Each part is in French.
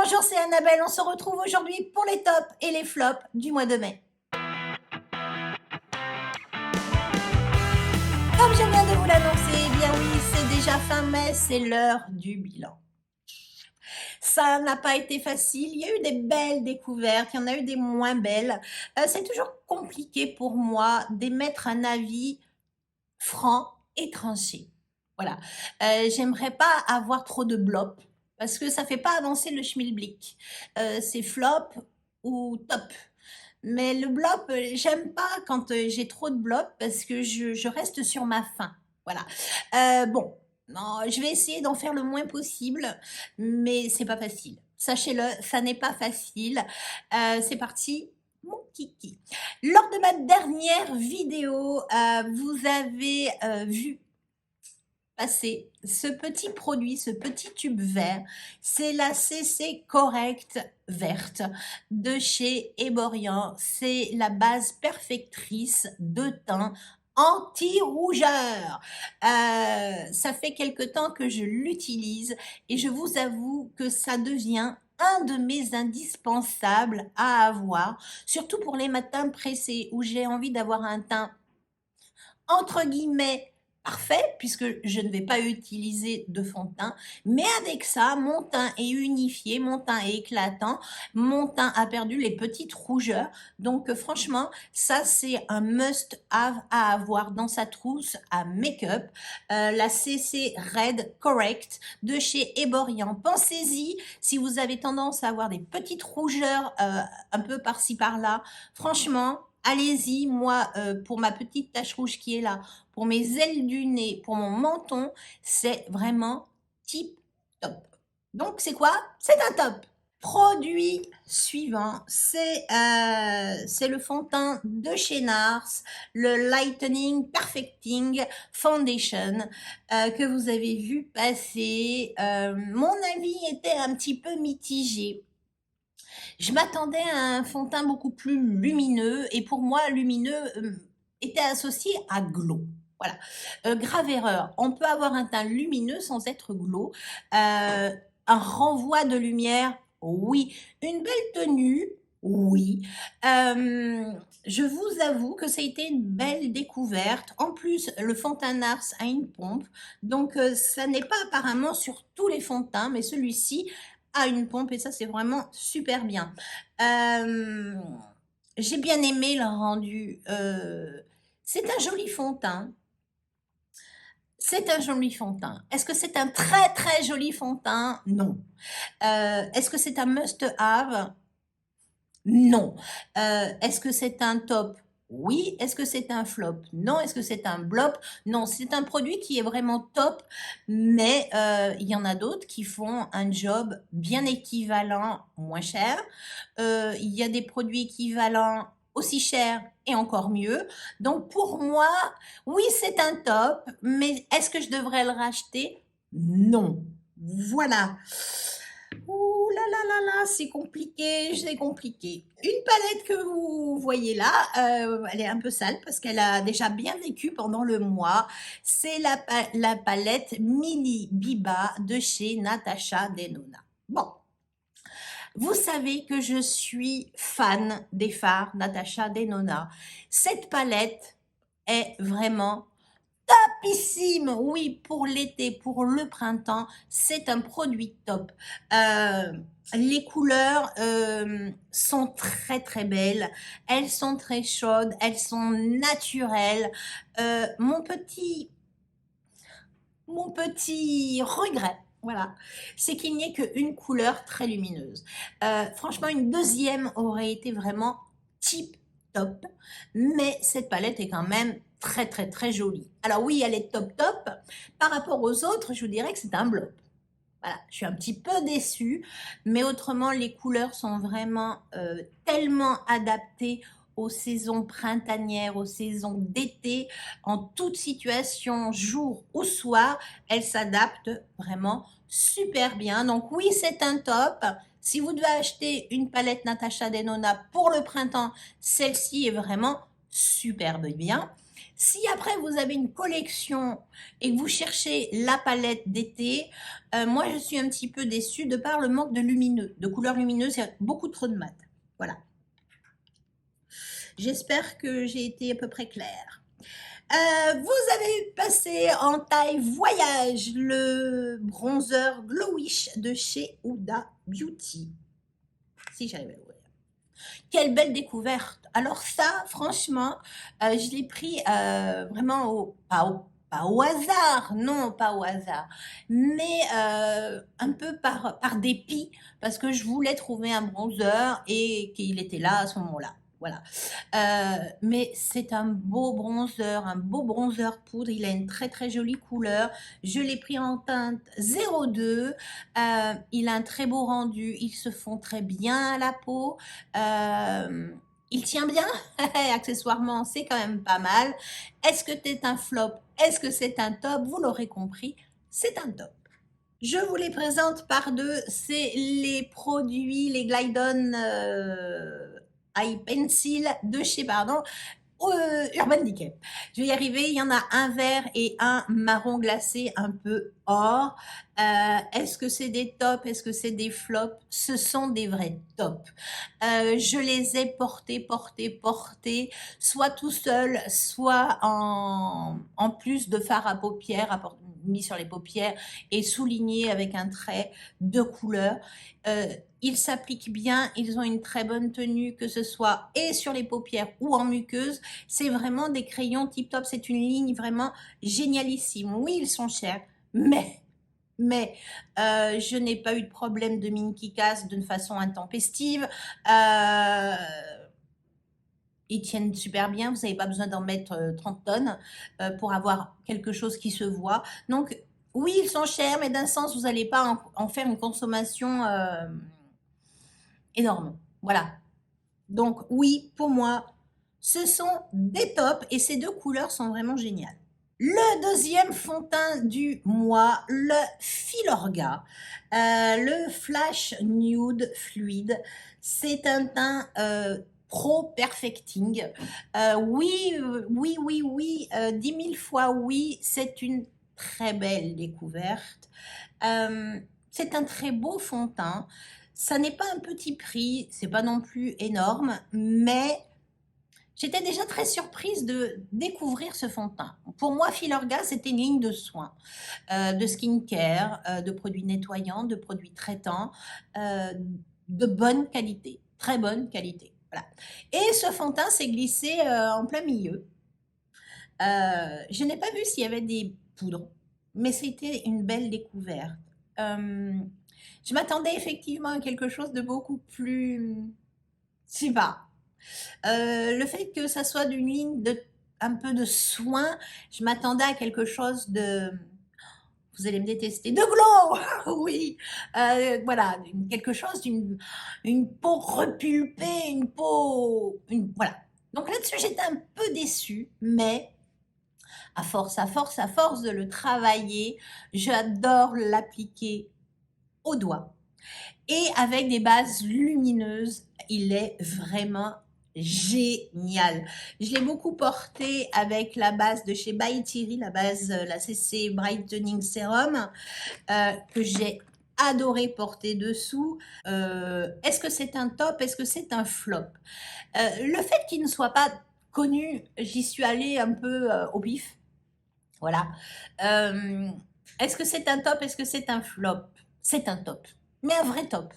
Bonjour, c'est Annabelle. On se retrouve aujourd'hui pour les tops et les flops du mois de mai. Comme je viens de vous l'annoncer, eh bien oui, c'est déjà fin mai, c'est l'heure du bilan. Ça n'a pas été facile, il y a eu des belles découvertes, il y en a eu des moins belles. C'est toujours compliqué pour moi d'émettre un avis franc et tranché. Voilà. J'aimerais pas avoir trop de blop parce que ça fait pas avancer le schmilblick. C'est flop ou top. Mais le blop, j'aime pas quand j'ai trop de blop parce que je reste sur ma faim. Voilà. Bon, non, je vais essayer d'en faire le moins possible, mais c'est pas facile. Sachez-le, ça n'est pas facile. C'est parti, mon kiki. Lors de ma dernière vidéo, vous avez vu passer ce petit produit, ce petit tube vert. C'est la CC Correct verte de chez Eborian. C'est la base perfectrice de teint anti-rougeur. Ça fait quelque temps que je l'utilise et je vous avoue que ça devient un de mes indispensables à avoir, surtout pour les matins pressés où j'ai envie d'avoir un teint entre guillemets parfait puisque je ne vais pas utiliser de fond de teint, mais avec ça, mon teint est unifié, mon teint est éclatant, mon teint a perdu les petites rougeurs. Donc franchement, ça c'est un must-have à avoir dans sa trousse à make-up. La CC Red Correct de chez Eborian. Pensez-y, si vous avez tendance à avoir des petites rougeurs un peu par-ci par-là, franchement, allez-y, moi, pour ma petite tache rouge qui est là, pour mes ailes du nez, pour mon menton, c'est vraiment tip top. Donc, c'est quoi? C'est un top. Produit suivant, c'est le fond de teint de chez NARS, le Lightening Perfecting Foundation que vous avez vu passer. Mon avis était un petit peu mitigé. Je m'attendais à un fond de teint beaucoup plus lumineux et pour moi, lumineux était associé à glow. Voilà. Grave erreur. On peut avoir un teint lumineux sans être glow. Un renvoi de lumière, oui. Une belle tenue, oui. Je vous avoue que ça a été une belle découverte. En plus, le fond de teint NARS a une pompe. Donc, ça n'est pas apparemment sur tous les fonds de teint, mais celui-ci a une pompe et ça, c'est vraiment super bien. J'ai bien aimé le rendu. C'est un joli fond de teint. C'est un joli fond de teint. Est-ce que c'est un très très joli fond de teint? Non. Est-ce que c'est un must-have? Non. Est-ce que c'est un top? Oui. Est-ce que c'est un flop? Non. Est-ce que c'est un blop? Non. C'est un produit qui est vraiment top, mais il y en a d'autres qui font un job bien équivalent, moins cher. Il y a des produits équivalents aussi chers et encore mieux. Donc pour moi, oui, c'est un top, mais est-ce que je devrais le racheter? Non. Voilà. Ouh là là là là, c'est compliqué, c'est compliqué. Une palette que vous voyez là, elle est un peu sale parce qu'elle a déjà bien vécu pendant le mois. C'est la palette Mini Biba de chez Natasha Denona. Bon, vous savez que je suis fan des fards Natasha Denona. Cette palette est vraiment topissime. Oui, pour l'été, pour le printemps, c'est un produit top. Les couleurs sont très très belles, elles sont très chaudes, elles sont naturelles. Mon petit regret, voilà, c'est qu'il n'y ait qu'une couleur très lumineuse. Franchement, une deuxième aurait été vraiment tip top, mais cette palette est quand même très très très jolie. Alors oui, elle est top top. Par rapport aux autres, je vous dirais que c'est un blop. Voilà, je suis un petit peu déçue, mais autrement, les couleurs sont vraiment tellement adaptées aux saisons printanières, aux saisons d'été, en toute situation, jour ou soir, elles s'adaptent vraiment super bien. Donc oui, c'est un top. Si vous devez acheter une palette Natasha Denona pour le printemps, celle-ci est vraiment superbe bien. Si après vous avez une collection et que vous cherchez la palette d'été, moi je suis un petit peu déçue de par le manque de lumineux, de couleurs lumineuses, il y a beaucoup trop de mat. Voilà. J'espère que j'ai été à peu près claire. Vous avez passé en taille voyage le bronzer Glowish de chez Huda Beauty. Si j'arrive à l'ouvrir. Quelle belle découverte. Alors ça, franchement, je l'ai pris vraiment pas au hasard, non, pas au hasard, mais un peu par dépit, parce que je voulais trouver un bronzer et qu'il était là à ce moment-là. Voilà. Mais c'est un beau bronzer poudre. Il a une très très jolie couleur. Je l'ai pris en teinte 02. Il a un très beau rendu. Ils se font très bien à la peau. Il tient bien, accessoirement, c'est quand même pas mal. Est-ce que c'est un flop? Est-ce que c'est un top? Vous l'aurez compris, c'est un top. Je vous les présente par deux. C'est les produits, les Glidon Eye Pencil de chez, Urban Decay. Je vais y arriver. Il y en a un vert et un marron glacé, un peu or. Est-ce que c'est des tops? Est-ce que c'est des flops? Ce sont des vrais tops. Je les ai portés, soit tout seul, soit en plus de fard à paupières, mis sur les paupières et souligné avec un trait de couleur. Ils s'appliquent bien, ils ont une très bonne tenue, que ce soit et sur les paupières ou en muqueuse. C'est vraiment des crayons tip top, c'est une ligne vraiment génialissime. Oui, ils sont chers, mais je n'ai pas eu de problème de mine qui casse d'une façon intempestive. Ils tiennent super bien, vous n'avez pas besoin d'en mettre 30 tonnes pour avoir quelque chose qui se voit. Donc, oui, ils sont chers, mais d'un sens, vous n'allez pas en faire une consommation énorme. Voilà. Donc, oui, pour moi, ce sont des tops et ces deux couleurs sont vraiment géniales. Le deuxième fond de teint du mois, le Filorga, le Flash Nude Fluide. C'est un teint Pro Perfecting. Oui, 10 000 fois oui, c'est une très belle découverte. C'est un très beau fond de teint. Ça n'est pas un petit prix, c'est pas non plus énorme, mais j'étais déjà très surprise de découvrir ce fond de teint. Pour moi, Filorga, c'était une ligne de soins, de skincare, de produits nettoyants, de produits traitants, de bonne qualité, très bonne qualité. Voilà. Et ce fond de teint s'est glissé en plein milieu. Je n'ai pas vu s'il y avait des poudres, mais c'était une belle découverte. Je m'attendais effectivement à quelque chose de beaucoup plus, je sais pas, le fait que ça soit d'une ligne un peu de soin, je m'attendais à quelque chose de, vous allez me détester, de glow, oui, voilà, quelque chose une peau repulpée, voilà. Donc là-dessus, j'étais un peu déçue, mais à force de le travailler, j'adore l'appliquer au doigt. Et avec des bases lumineuses, il est vraiment génial. Je l'ai beaucoup porté avec la base de chez By Thierry, la CC Brightening Serum, que j'ai adoré porter dessous. Est-ce que c'est un top? Est-ce que c'est un flop? Le fait qu'il ne soit pas connu, j'y suis allée un peu au pif. Voilà. Est-ce que c'est un top? Est-ce que c'est un flop? C'est un top, mais un vrai top.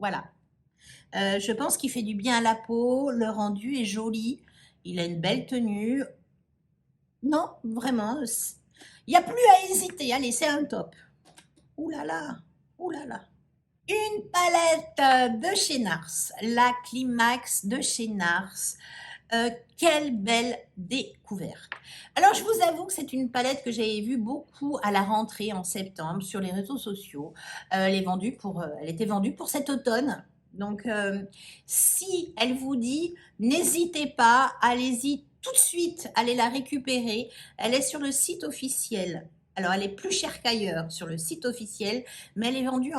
Voilà. Je pense qu'il fait du bien à la peau, le rendu est joli, il a une belle tenue. Non, vraiment, il n'y a plus à hésiter, allez, c'est un top. Ouh là là, ouh là là. Une palette de chez Nars, la Climax de chez Nars. Quelle belle découverte. Alors, je vous avoue que c'est une palette que j'avais vue beaucoup à la rentrée en septembre sur les réseaux sociaux. Elle était vendue pour cet automne. Donc, si elle vous dit, n'hésitez pas, allez-y tout de suite, allez la récupérer. Elle est sur le site officiel. Alors, elle est plus chère qu'ailleurs sur le site officiel, mais elle est vendue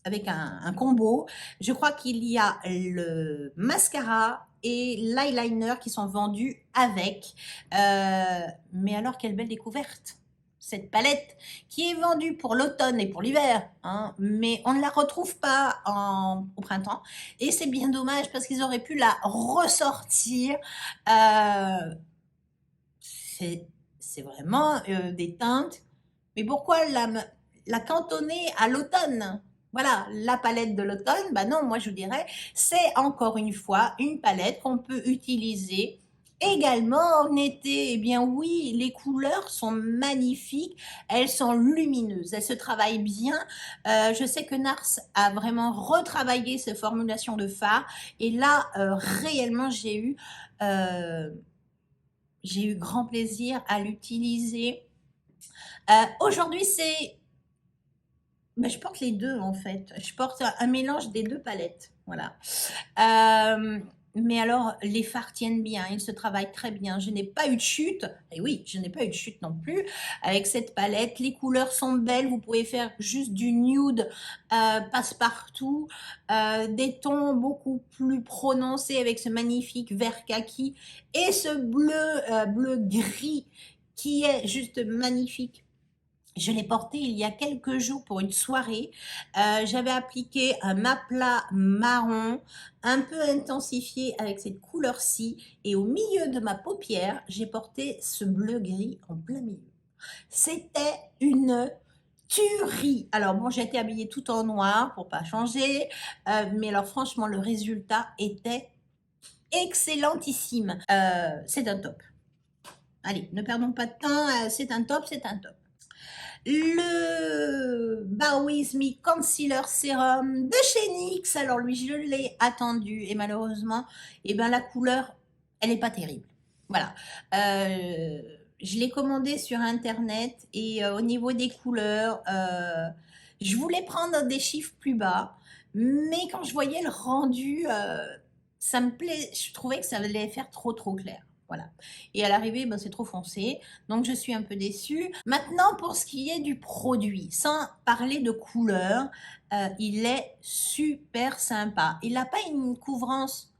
avec un combo. Je crois qu'il y a le mascara et l'eyeliner qui sont vendus avec. Mais alors, quelle belle découverte! Cette palette qui est vendue pour l'automne et pour l'hiver, hein, mais on ne la retrouve pas au printemps. Et c'est bien dommage parce qu'ils auraient pu la ressortir. Euh, c'est vraiment des teintes. Mais pourquoi la cantonner à l'automne? Voilà, la palette de l'automne, bah non, moi je vous dirais, c'est encore une fois une palette qu'on peut utiliser également en été. Eh bien oui, les couleurs sont magnifiques, elles sont lumineuses, elles se travaillent bien. Je sais que Nars a vraiment retravaillé ses formulations de fard et là, réellement, euh, j'ai eu grand plaisir à l'utiliser. Aujourd'hui, je porte les deux en fait. Je porte un mélange des deux palettes. Voilà. Mais alors, les fards tiennent bien, ils se travaillent très bien. Je n'ai pas eu de chute. Et oui, je n'ai pas eu de chute non plus avec cette palette. Les couleurs sont belles. Vous pouvez faire juste du nude passe-partout, des tons beaucoup plus prononcés avec ce magnifique vert kaki et ce bleu gris qui est juste magnifique. Je l'ai porté il y a quelques jours pour une soirée. J'avais appliqué un aplat marron un peu intensifié avec cette couleur-ci. Et au milieu de ma paupière, j'ai porté ce bleu-gris en plein milieu. C'était une tuerie. Alors bon, j'ai été habillée tout en noir pour pas changer. Mais alors franchement, le résultat était excellentissime. C'est un top. Allez, ne perdons pas de temps. C'est un top, c'est un top. Le Bao With Me Concealer Serum de chez NYX. Alors lui, je l'ai attendu et malheureusement, eh ben, la couleur, elle n'est pas terrible. Voilà. Je l'ai commandé sur Internet et au niveau des couleurs, je voulais prendre des chiffres plus bas, mais quand je voyais le rendu, ça me plaît, je trouvais que ça allait faire trop clair. Voilà. Et à l'arrivée, ben, c'est trop foncé. Donc, je suis un peu déçue. Maintenant, pour ce qui est du produit, sans parler de couleur, il est super sympa. Il n'a pas une couvrance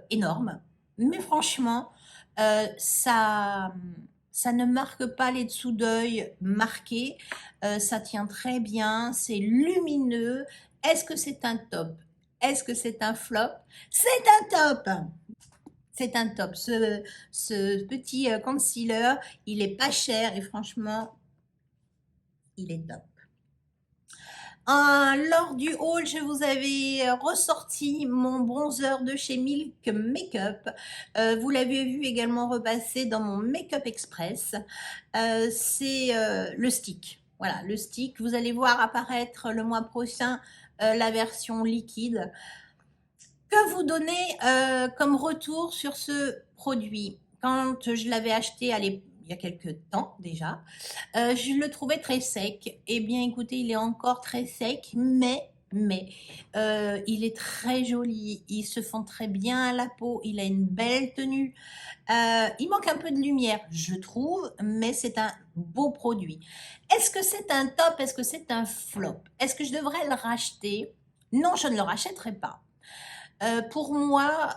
énorme, mais franchement, ça ne marque pas les dessous d'œil marqués. Ça tient très bien, c'est lumineux. Est-ce que c'est un top? Est-ce que c'est un flop? C'est un top! C'est un top. Ce petit concealer, il est pas cher et franchement, il est top. Lors du haul, je vous avais ressorti mon bronzer de chez Milk Makeup. Vous l'avez vu également repasser dans mon Make-up Express. C'est le stick. Voilà, le stick. Vous allez voir apparaître le mois prochain la version liquide. Que vous donnez comme retour sur ce produit? Quand je l'avais acheté il y a quelques temps déjà, je le trouvais très sec. Eh bien, écoutez, il est encore très sec, mais il est très joli. Il se fond très bien à la peau. Il a une belle tenue. Il manque un peu de lumière, je trouve, mais c'est un beau produit. Est-ce que c'est un top? Est-ce que c'est un flop? Est-ce que je devrais le racheter? Non, je ne le rachèterai pas. Pour moi,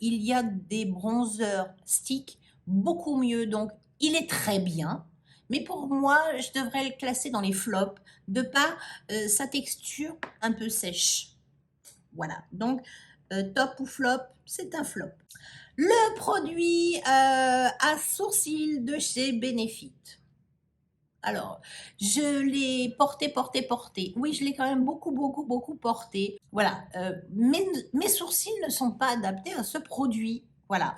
il y a des bronzers stick beaucoup mieux. Donc, il est très bien. Mais pour moi, je devrais le classer dans les flops de par sa texture un peu sèche. Voilà. Donc, top ou flop, c'est un flop. Le produit à sourcils de chez Benefit. Alors, je l'ai porté. Oui, je l'ai quand même beaucoup porté. Voilà, mes sourcils ne sont pas adaptés à ce produit. Voilà,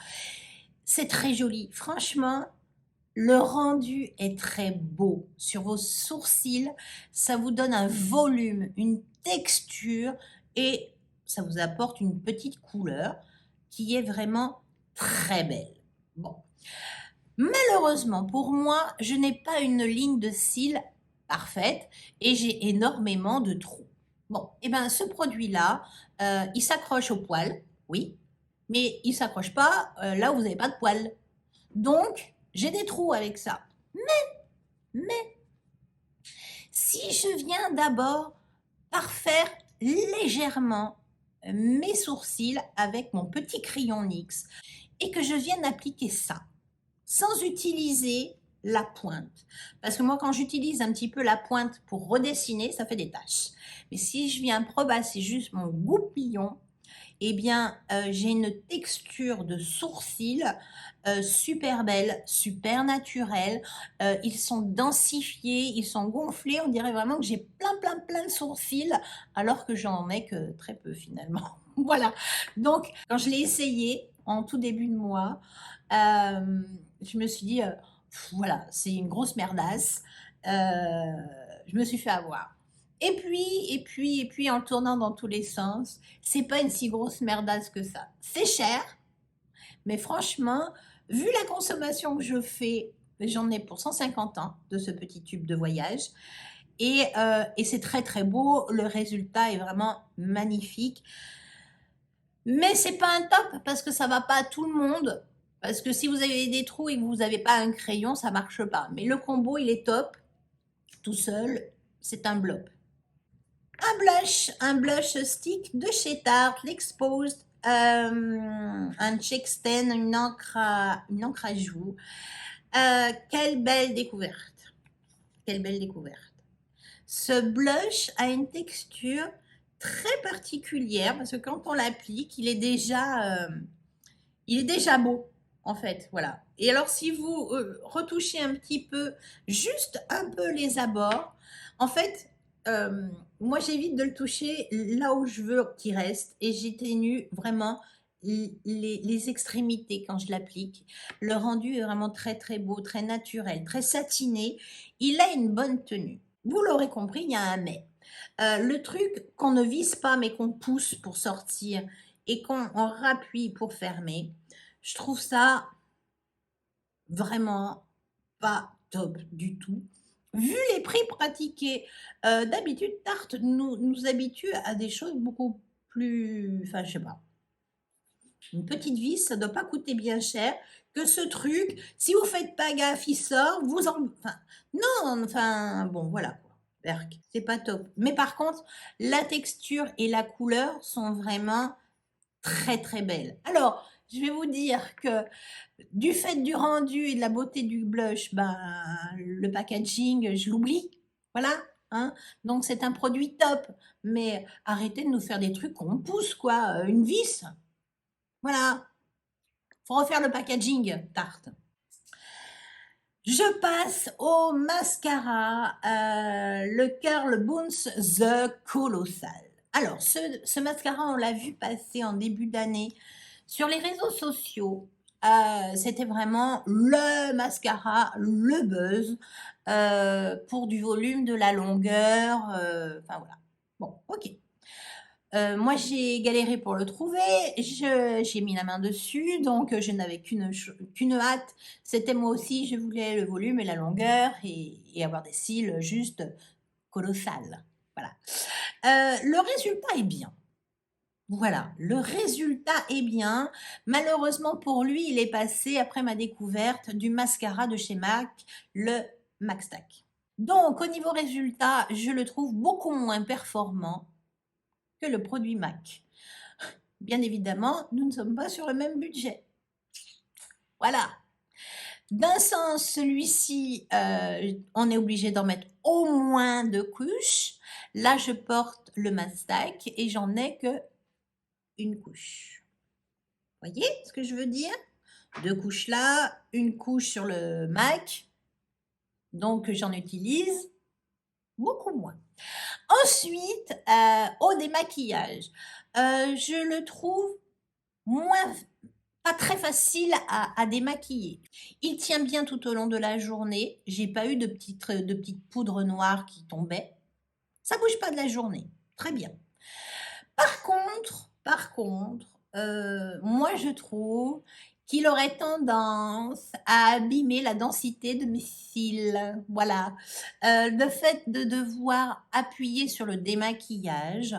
c'est très joli. Franchement, le rendu est très beau. Sur vos sourcils, ça vous donne un volume, une texture et ça vous apporte une petite couleur qui est vraiment très belle. Bon. Malheureusement pour moi, je n'ai pas une ligne de cils parfaite et j'ai énormément de trous. Bon, et ben ce produit-là, il s'accroche au poil, oui, mais il s'accroche pas là où vous n'avez pas de poils. Donc, j'ai des trous avec ça. Mais, si je viens d'abord par faire légèrement mes sourcils avec mon petit crayon NYX et que je vienne appliquer ça, sans utiliser la pointe. Parce que moi, quand j'utilise un petit peu la pointe pour redessiner, ça fait des taches. Mais si je viens probasser juste mon goupillon, eh bien, j'ai une texture de sourcils super belle, super naturelle. Ils sont densifiés, ils sont gonflés. On dirait vraiment que j'ai plein de sourcils, alors que j'en ai que très peu finalement. Voilà. Donc, quand je l'ai essayé en tout début de mois, je me suis dit, voilà, c'est une grosse merdasse. Je me suis fait avoir. Et puis, en tournant dans tous les sens, c'est pas une si grosse merdasse que ça. C'est cher, mais franchement, vu la consommation que je fais, j'en ai pour 150 ans de ce petit tube de voyage. Et c'est très beau, le résultat est vraiment magnifique. Mais c'est pas un top parce que ça va pas à tout le monde. Parce que si vous avez des trous et que vous n'avez pas un crayon, ça marche pas. Mais le combo, il est top. Tout seul, c'est un blop. Un blush stick de chez Tarte, l'Exposed, un check stand, une encre à joues. Quelle belle découverte. Quelle belle découverte. Ce blush a une texture très particulière parce que quand on l'applique, il est déjà beau, en fait, voilà. Et alors, si vous retouchez un petit peu, juste un peu les abords, en fait, moi, j'évite de le toucher là où je veux qu'il reste et j'éteigne vraiment les extrémités quand je l'applique. Le rendu est vraiment très beau, très naturel, très satiné. Il a une bonne tenue. Vous l'aurez compris, il y a un mais. Le truc qu'on ne vise pas mais qu'on pousse pour sortir et qu'on rappuie pour fermer, je trouve ça vraiment pas top du tout. Vu les prix pratiqués, d'habitude Tarte nous habitue à des choses beaucoup plus, enfin je sais pas, une petite vis, ça doit pas coûter bien cher que ce truc. Si vous faites pas gaffe, il sort, vous en, enfin non, enfin bon voilà quoi. Berk, c'est pas top. Mais par contre, la texture et la couleur sont vraiment très belles. Alors, je vais vous dire que du fait du rendu et de la beauté du blush, ben, le packaging, je l'oublie. Voilà. Hein. Donc, c'est un produit top. Mais arrêtez de nous faire des trucs qu'on pousse, quoi. Une vis. Voilà. Faut refaire le packaging, Tarte. Je passe au mascara, le Curl Bounce The Colossal. Alors, ce mascara, on l'a vu passer en début d'année sur les réseaux sociaux. C'était vraiment le mascara, le buzz, pour du volume, de la longueur, enfin voilà. Bon, ok. Moi, j'ai galéré pour le trouver, j'ai mis la main dessus, donc je n'avais qu'une hâte, c'était moi aussi, je voulais le volume et la longueur et avoir des cils juste colossales. Voilà. Le résultat est bien. Voilà, le résultat est bien. Malheureusement pour lui, il est passé après ma découverte du mascara de chez MAC, le MAC Stack. Donc, au niveau résultat, je le trouve beaucoup moins performant que le produit MAC. Bien évidemment, nous ne sommes pas sur le même budget. Voilà. D'un sens, celui-ci, on est obligé d'en mettre au moins 2 couches. Là, je porte le Mastac et j'en ai que une couche. Voyez ce que je veux dire? 2 couches là, une couche sur le MAC. Donc, j'en utilise beaucoup moins. Ensuite, au démaquillage, je le trouve moins, pas très facile à démaquiller. Il tient bien tout au long de la journée. J'ai pas eu de petites poudres noires qui tombaient. Ça bouge pas de la journée. Très bien. Par contre, moi je trouve qu'il aurait tendance à abîmer la densité de mes cils. Voilà. Le fait de devoir appuyer sur le démaquillage,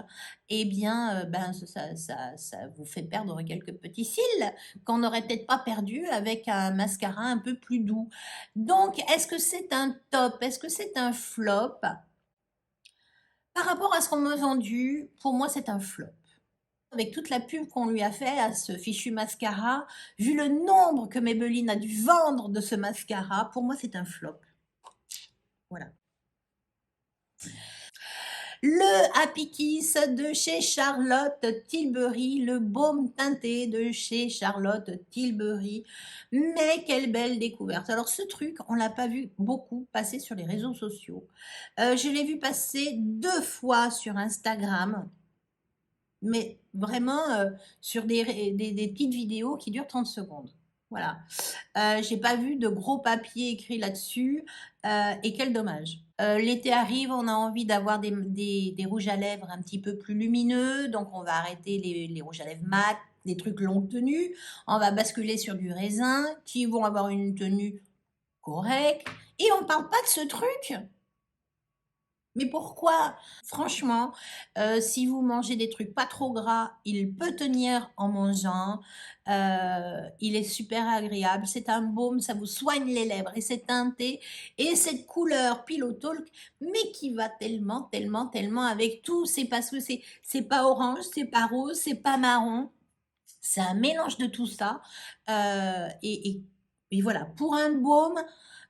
eh bien, ben, ça vous fait perdre quelques petits cils qu'on n'aurait peut-être pas perdus avec un mascara un peu plus doux. Donc, est-ce que c'est un top? Est-ce que c'est un flop? Par rapport à ce qu'on m'a vendu, pour moi, c'est un flop. avec toute la pub qu'on lui a fait à ce fichu mascara, vu le nombre que Maybelline a dû vendre de ce mascara, pour moi, c'est un flop. Voilà. Le Happy Kiss de chez Charlotte Tilbury, le baume teinté de chez Charlotte Tilbury. Mais quelle belle découverte. Alors ce truc, on l'a pas vu beaucoup passer sur les réseaux sociaux. Je l'ai vu passer 2 fois sur Instagram, mais vraiment sur des petites vidéos qui durent 30 secondes. Voilà. J'ai pas vu de gros papier écrit là-dessus, et quel dommage. L'été arrive, on a envie d'avoir des rouges à lèvres un petit peu plus lumineux, donc on va arrêter les rouges à lèvres mat, des trucs longue tenue. On va basculer sur du raisin, qui vont avoir une tenue correcte. Et on parle pas de ce truc. Mais pourquoi? Franchement, si vous mangez des trucs pas trop gras, il peut tenir en mangeant. Il est super agréable. C'est un baume, ça vous soigne les lèvres et c'est teinté. Et cette couleur Pillow Talk, mais qui va tellement, tellement, tellement avec tout. C'est parce que c'est pas orange, c'est pas rose, c'est pas marron. C'est un mélange de tout ça. Et voilà, pour un baume,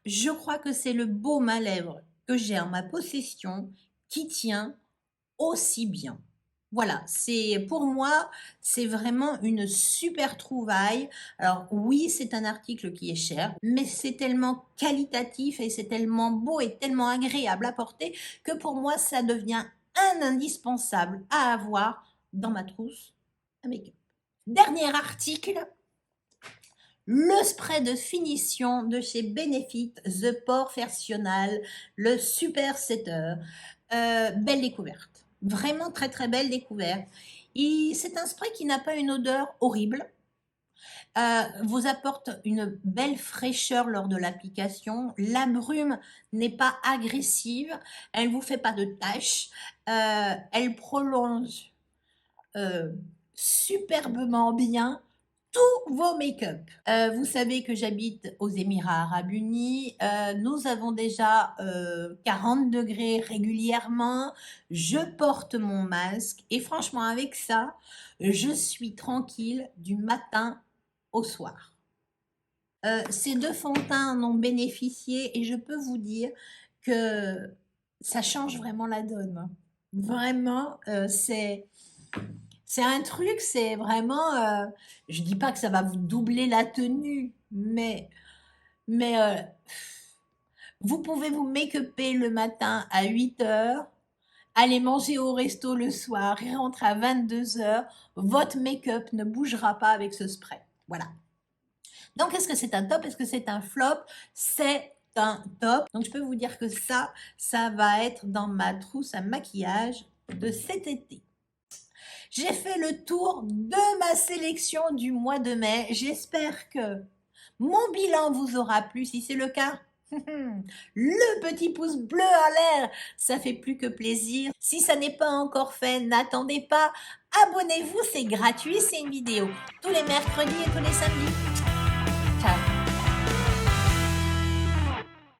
je crois que c'est le baume à lèvres que j'ai en ma possession qui tient aussi bien. Voilà, c'est pour moi, c'est vraiment une super trouvaille. Alors oui, c'est un article qui est cher, mais c'est tellement qualitatif et c'est tellement beau et tellement agréable à porter que pour moi, ça devient un indispensable à avoir dans ma trousse à make-up. Dernier article, le spray de finition de chez Benefit, The Professional, le Super Setter. Belle découverte. Vraiment très très belle découverte. C'est un spray qui n'a pas une odeur horrible. Vous apporte une belle fraîcheur lors de l'application. La brume n'est pas agressive. Elle ne vous fait pas de taches. Elle prolonge superbement bien tous vos make-up. Vous savez que j'habite aux Émirats Arabes Unis. Nous avons déjà 40 degrés régulièrement. Je porte mon masque et franchement avec ça, je suis tranquille du matin au soir. Ces 2 fonds de teint en ont bénéficié et je peux vous dire que ça change vraiment la donne. Vraiment, c'est un truc, c'est vraiment, je dis pas que ça va vous doubler la tenue, mais vous pouvez vous make-upper le matin à 8h, aller manger au resto le soir et rentrer à 22h, votre make-up ne bougera pas avec ce spray. Voilà. Donc, est-ce que c'est un top? Est-ce que c'est un flop? C'est un top. Donc, je peux vous dire que ça va être dans ma trousse à maquillage de cet été. J'ai fait le tour de ma sélection du mois de mai. J'espère que mon bilan vous aura plu. Si c'est le cas, le petit pouce bleu en l'air, ça fait plus que plaisir. Si ça n'est pas encore fait, n'attendez pas. Abonnez-vous, c'est gratuit, c'est une vidéo tous les mercredis et tous les samedis. Ciao.